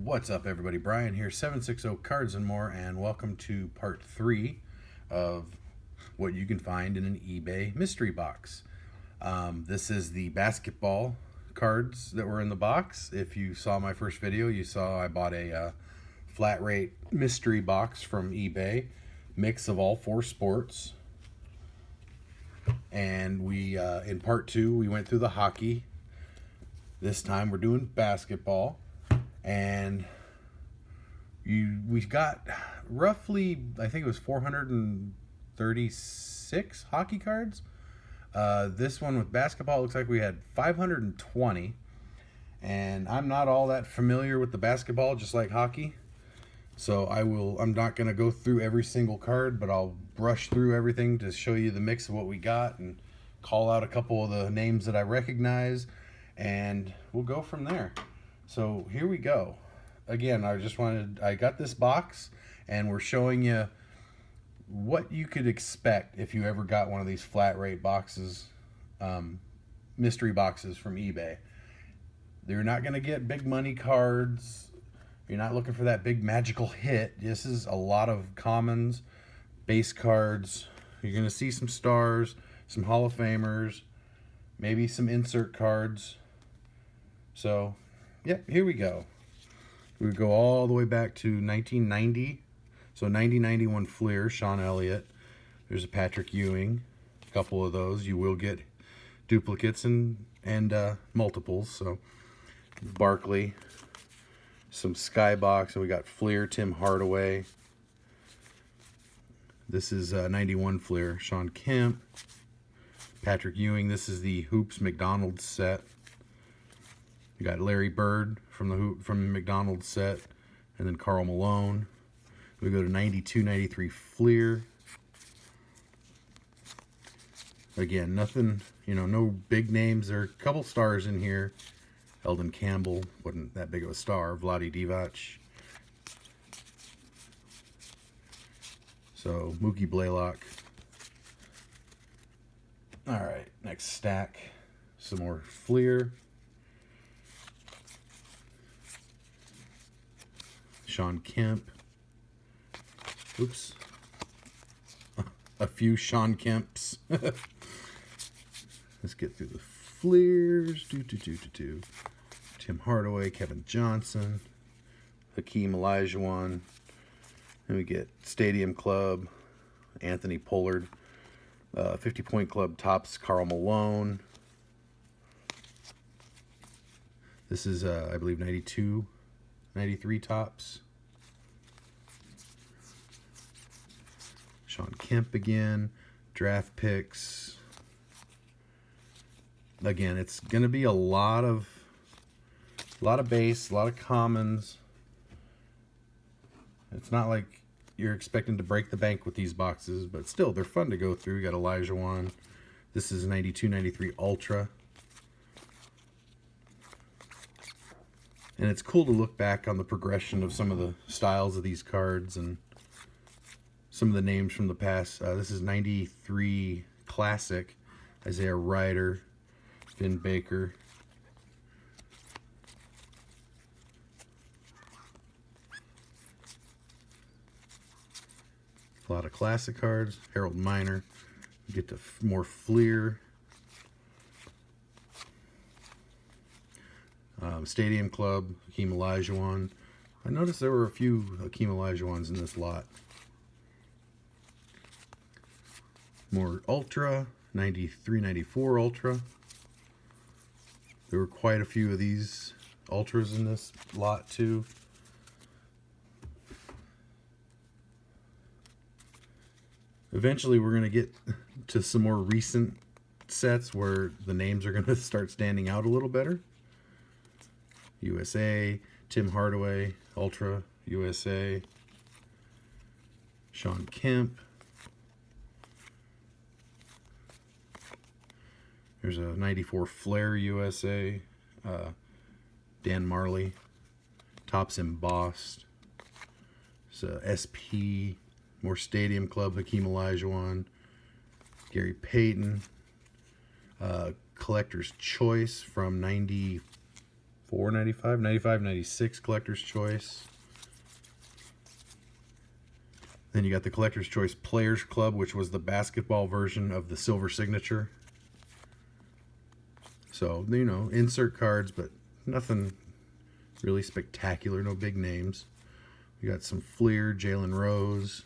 What's up, everybody? Brian here, 760 Cards and More, and welcome to part 3 of what you can find in an eBay mystery box. This is the basketball cards that were in the box. If you saw my first video, you saw I bought a flat rate mystery box from eBay, mix of all 4 sports. And we, in part 2, we went through the hockey. This time we're doing basketball. And we got roughly, I think it was 436 hockey cards. This one with basketball looks like we had 520. And I'm not all that familiar with the basketball, just like hockey. So I'm not going to go through every single card, but I'll brush through everything to show you the mix of what we got and call out a couple of the names that I recognize. And we'll go from there. So here we go. Again, I got this box, and we're showing you what you could expect if you ever got one of these flat rate boxes, mystery boxes from eBay. You're not going to get big money cards. You're not looking for that big magical hit. This is a lot of commons, base cards. You're going to see some stars, some Hall of Famers, maybe some insert cards. So, yep, here we go. We go all the way back to 1990. So 90-91 Fleer, Sean Elliott. There's a Patrick Ewing. A couple of those. You will get duplicates and multiples. So Barkley. Some Skybox. So we got Fleer, Tim Hardaway. This is 91 Fleer, Sean Kemp. Patrick Ewing. This is the Hoops McDonald's set. You got Larry Bird from the McDonald's set, and then Karl Malone. We go to 92-93 Fleer. Again, nothing, no big names. There are a couple stars in here. Eldon Campbell wasn't that big of a star. Vlade Divac. So Mookie Blaylock. All right, next stack. Some more Fleer. Sean Kemp. Oops. A few Sean Kemps. Let's get through the Fleers. Tim Hardaway, Kevin Johnson, Hakeem Olajuwon. Then we get Stadium Club, Anthony Pollard. 50-point club tops, Karl Malone. This is, I believe, 92-93 tops. Sean Kemp again. Draft picks. Again, it's going to be a lot of base, a lot of commons. It's not like you're expecting to break the bank with these boxes, but still, they're fun to go through. You got Olajuwon. This is 92-93 Ultra. And it's cool to look back on the progression of some of the styles of these cards and some of the names from the past. This is 93 Classic. Isaiah Ryder, Vin Baker. A lot of classic cards. Harold Miner. Get to more Fleer. Stadium Club, Hakeem Olajuwon. I noticed there were a few Hakeem Olajuwons in this lot. More Ultra, 93-94 Ultra. There were quite a few of these Ultras in this lot too. Eventually we're going to get to some more recent sets where the names are going to start standing out a little better. USA, Tim Hardaway, Ultra, USA, Sean Kemp. There's a 94 Flair USA, Dan Marley, tops embossed. It's a SP, more Stadium Club, Hakeem Olajuwon, Gary Payton, Collector's Choice from 94 $4.95, $95.96 Collector's Choice. Then you got the Collector's Choice Players Club, which was the basketball version of the Silver Signature. So, you know, insert cards, but nothing really spectacular, no big names. We got some Fleer, Jalen Rose,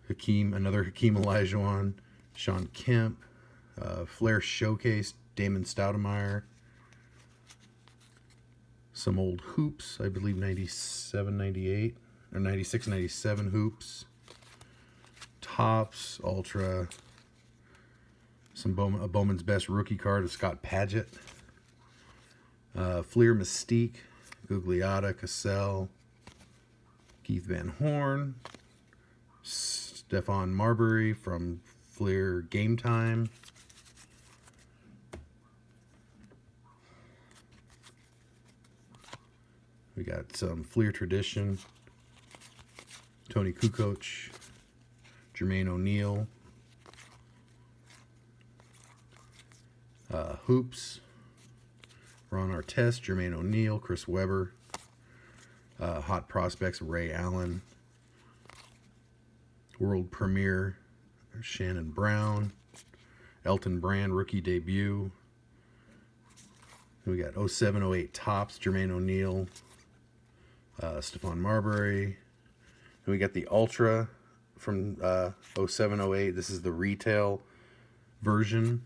Hakeem, another Hakeem Olajuwon, Sean Kemp, Flair Showcase, Damon Stoudemire, some old hoops, I believe 97, 98, or 96, 97 hoops, Topps, Ultra, some a Bowman's Best rookie card of Scott Padgett, Fleer Mystique, Gugliotta, Cassell, Keith Van Horn, Stephon Marbury from Fleer Game Time, we got some Fleer Tradition, Tony Kukoc, Jermaine O'Neal, hoops, Ron Artest, Jermaine O'Neal, Chris Webber, Hot Prospects, Ray Allen, World Premiere, Shannon Brown, Elton Brand, rookie debut. We got 07-08 Topps, Jermaine O'Neal, Stephon Marbury. And we got the Ultra from 07-08. This is the retail version.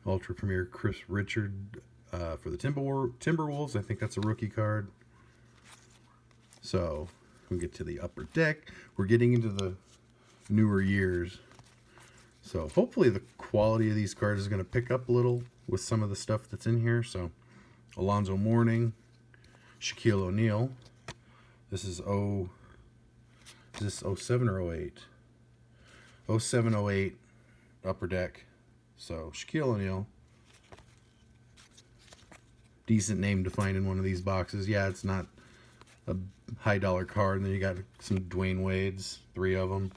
Ultra Premier Chris Richard for the Timberwolves. I think that's a rookie card. So we get to the upper deck. We're getting into the newer years. So hopefully the quality of these cards is going to pick up a little with some of the stuff that's in here. So Alonzo Mourning, Shaquille O'Neal. This is 07 or 08? 07-08 upper deck. So Shaquille O'Neal. Decent name to find in one of these boxes. Yeah, it's not a high dollar card. And then you got some Dwayne Wades, 3 of them.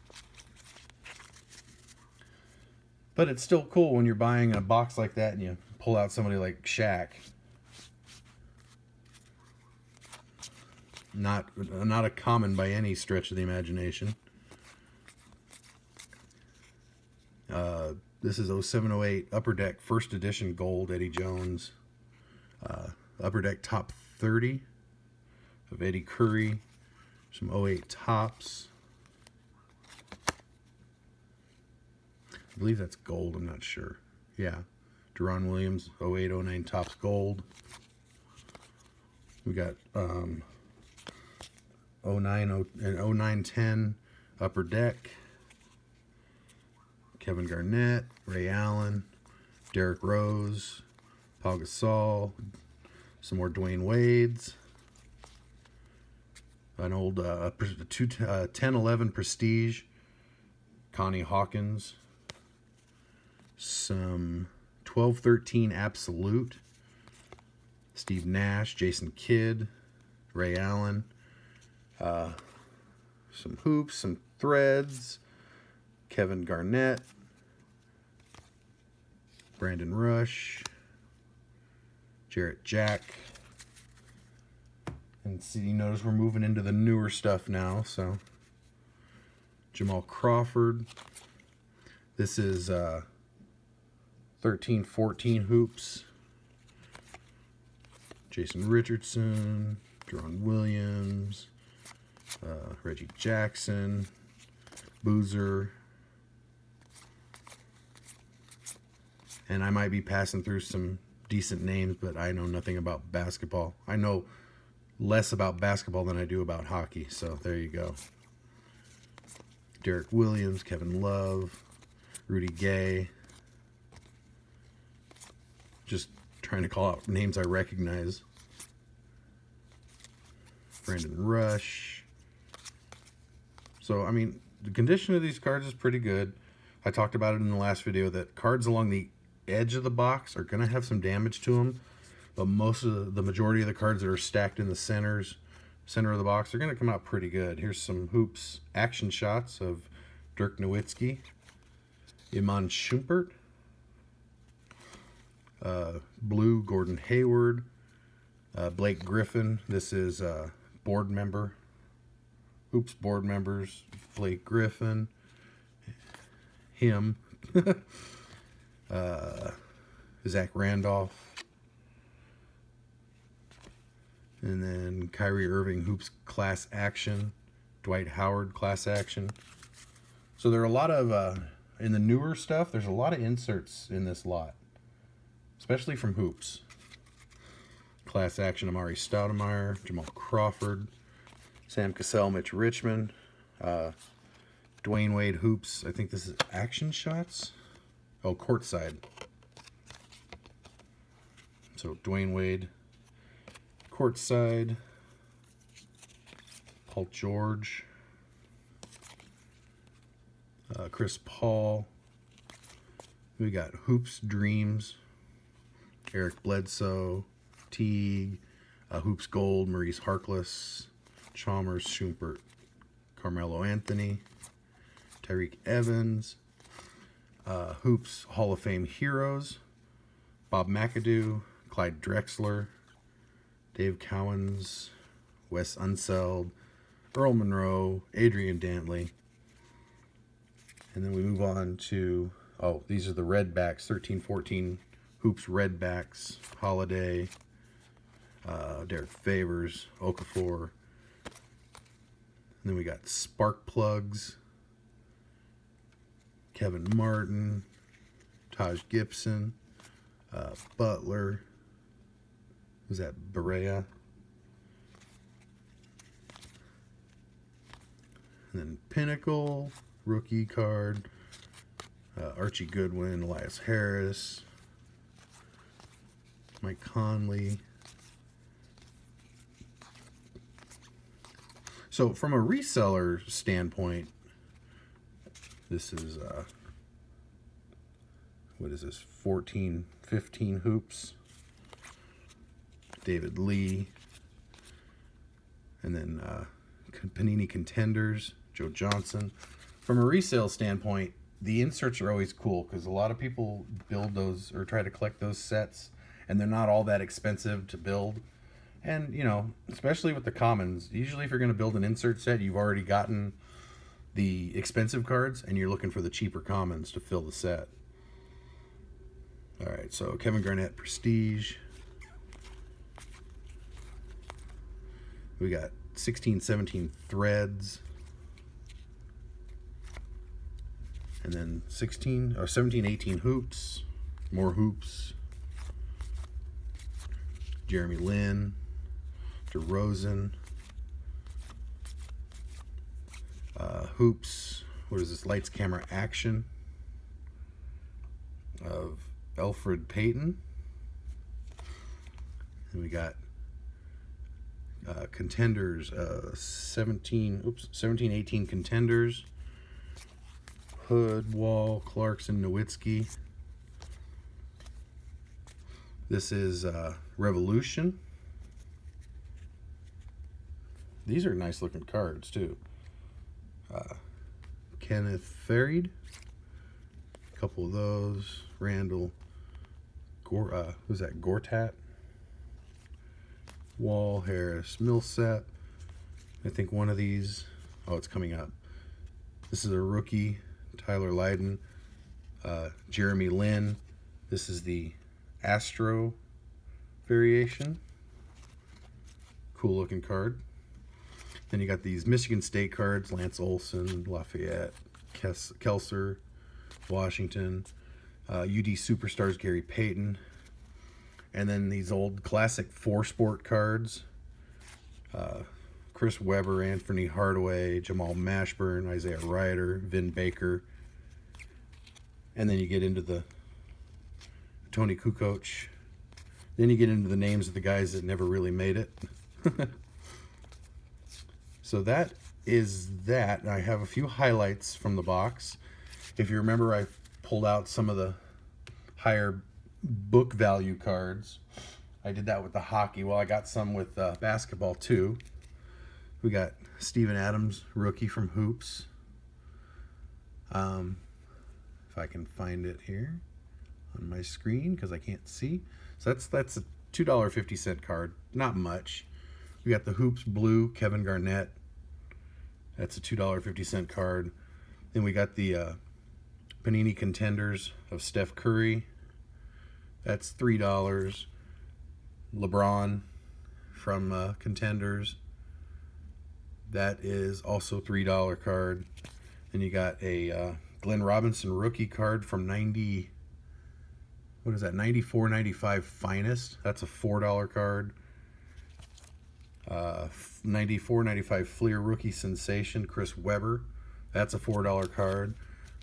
But it's still cool when you're buying a box like that and you pull out somebody like Shaq. Not a common by any stretch of the imagination. This is 07-08 Upper Deck First Edition Gold Eddie Jones. Upper Deck Top 30 of Eddie Curry. Some 08 Topps. I believe that's gold, I'm not sure. Yeah. Deron Williams, 08-09 Topps Gold. We got 09 and 09-10 Upper Deck. Kevin Garnett, Ray Allen, Derrick Rose, Paul Gasol, some more Dwayne Wades, an old 10-11 Prestige, Connie Hawkins, some 12-13 Absolute, Steve Nash, Jason Kidd, Ray Allen, some hoops, some threads, Kevin Garnett, Brandon Rush, Jarrett Jack. And see, you notice we're moving into the newer stuff now. So Jamal Crawford. This is 13-14 hoops. Jason Richardson, Deron Williams, Reggie Jackson, Boozer. And I might be passing through some decent names, but I know nothing about basketball. I know less about basketball than I do about hockey, so there you go. Derek Williams, Kevin Love, Rudy Gay. Just trying to call out names I recognize. Brandon Rush. So, I mean, the condition of these cards is pretty good. I talked about it in the last video that cards along the edge of the box are going to have some damage to them, but the majority of the cards that are stacked in the center of the box are going to come out pretty good. Here's some hoops action shots of Dirk Nowitzki, Iman Shumpert, Blue, Gordon Hayward. Blake Griffin. This is board member. Hoops board members. Blake Griffin. Him. Zach Randolph. And then Kyrie Irving Hoops Class Action. Dwight Howard Class Action. So there are a lot of, in the newer stuff, there's a lot of inserts in this lot. Especially from Hoops. Class Action Amari Stoudemire, Jamal Crawford, Sam Cassell, Mitch Richmond, Dwayne Wade Hoops. I think this is Action Shots. Oh, Courtside. So Dwayne Wade, Courtside, Paul George, Chris Paul. We got Hoops Dreams, Eric Bledsoe, Teague, Hoops Gold, Maurice Harkless, Chalmers, Schumpert, Carmelo Anthony, Tyreek Evans, Hoops Hall of Fame Heroes, Bob McAdoo, Clyde Drexler, Dave Cowens, Wes Unseld, Earl Monroe, Adrian Dantley. And then we move on to, oh, these are the Redbacks, 13-14 Hoops Redbacks, Holiday, Derek Favors, Okafor. And then we got Spark Plugs, Kevin Martin, Taj Gibson, Butler. Who's that? Berea. And then Pinnacle, rookie card, Archie Goodwin, Elias Harris, Mike Conley. So from a reseller standpoint, this is, what is this, 14, 15 Hoops. David Lee. And then Panini Contenders, Joe Johnson. From a resale standpoint, the inserts are always cool because a lot of people build those or try to collect those sets, and they're not all that expensive to build. And, you know, especially with the commons, usually if you're going to build an insert set, you've already gotten the expensive cards, and you're looking for the cheaper commons to fill the set. All right, so Kevin Garnett Prestige. We got 16-17 Threads. And then 17-18 Hoops. More Hoops. Jeremy Lin. DeRozan. Hoops. What is this? Lights, Camera, Action. Of Elfrid Payton. And we got Contenders, 17-18 Contenders. Hood, Wall, Clarkson, Nowitzki. This is Revolution. These are nice looking cards too. Kenneth Farid. A couple of those. Randall. Who's that? Gortat. Wall, Harris, Millsap. I think one of these. Oh, it's coming up. This is a rookie. Tyler Lydon. Jeremy Lin. This is the Astro variation. Cool looking card. Then you got these Michigan State cards. Lance Olson, Lafayette, Kelser, Washington. UD Superstars, Gary Payton. And then these old classic 4-sport cards. Chris Webber, Anthony Hardaway, Jamal Mashburn, Isaiah Ryder, Vin Baker. And then you get into the Tony Kukoc. Then you get into the names of the guys that never really made it. So that is that. I have a few highlights from the box. If you remember, I pulled out some of the higher book value cards. I did that with the hockey. Well, I got some with basketball too. We got Steven Adams, rookie from Hoops. If I can find it here on my screen because I can't see. So that's a $2.50 card. Not much. We got the Hoops Blue Kevin Garnett. That's a $2.50 card. Then we got the Panini Contenders of Steph Curry. That's $3. LeBron from Contenders. That is also $3 card. Then you got a Glenn Robinson rookie card from 94, 95 Finest. That's a $4 card. 94, 95 Fleer rookie sensation Chris Webber. That's a $4 card.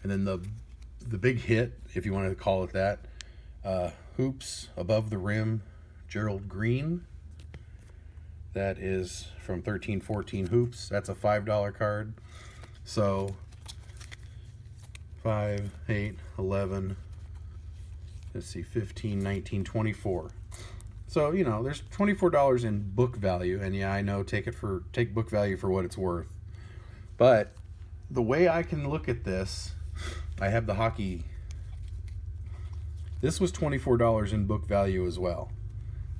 And then the big hit, if you want to call it that, Hoops Above the Rim Gerald Green. That is from 1314 Hoops. That's a $5 card. So 5, 8, 11, let's see, 15, 19, 24. So, you know, there's $24 in book value, and yeah, I know, take book value for what it's worth. But the way I can look at this, I have the hockey. This was $24 in book value as well.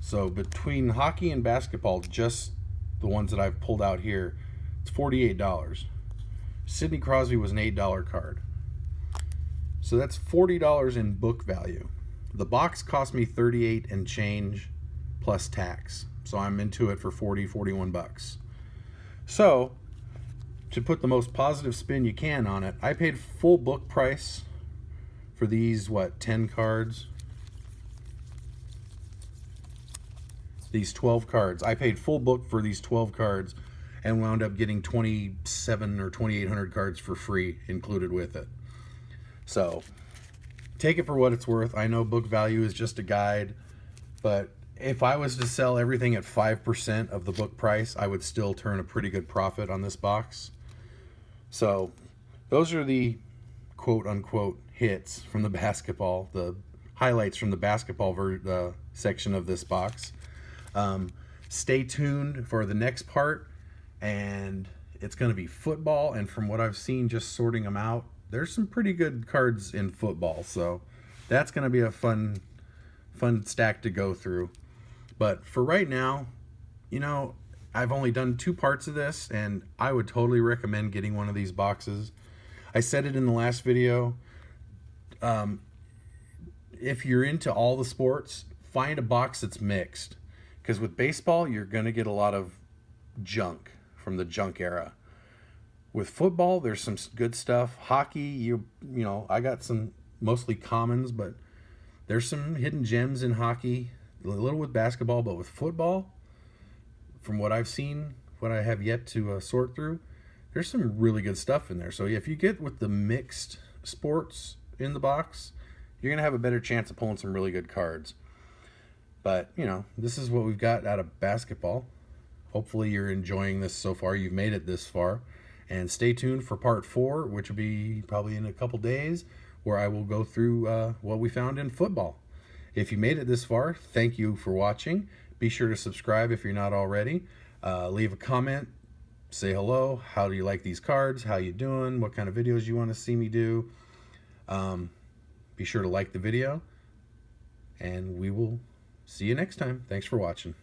So between hockey and basketball, just the ones that I've pulled out here, it's $48. Sidney Crosby was an $8 card. So that's $40 in book value. The box cost me $38 and change plus tax. So I'm into it for 40, 41 bucks. So to put the most positive spin you can on it, I paid full book price for these, 10 cards? These 12 cards. I paid full book for these 12 cards and wound up getting 27 or 2,800 cards for free included with it. So take it for what it's worth. I know book value is just a guide, but if I was to sell everything at 5% of the book price, I would still turn a pretty good profit on this box. So those are the quote unquote hits from the basketball, the highlights from the basketball section of this box. Stay tuned for the next part, and it's going to be football, and from what I've seen just sorting them out, there's some pretty good cards in football, so that's going to be a fun stack to go through. But for right now, you know, I've only done 2 parts of this, and I would totally recommend getting one of these boxes. I said it in the last video. If you're into all the sports, find a box that's mixed. Because with baseball, you're going to get a lot of junk from the junk era. With football, there's some good stuff. Hockey, you know, I got some mostly commons, but there's some hidden gems in hockey. A little with basketball, but with football, from what I've seen, what I have yet to sort through, there's some really good stuff in there. So if you get with the mixed sports in the box, you're going to have a better chance of pulling some really good cards. But, you know, this is what we've got out of basketball. Hopefully you're enjoying this so far. You've made it this far. And stay tuned for part 4, which will be probably in a couple days, where I will go through what we found in football. If you made it this far, thank you for watching. Be sure to subscribe if you're not already. Leave a comment. Say hello. How do you like these cards? How you doing? What kind of videos you want to see me do? Be sure to like the video. And we will see you next time. Thanks for watching.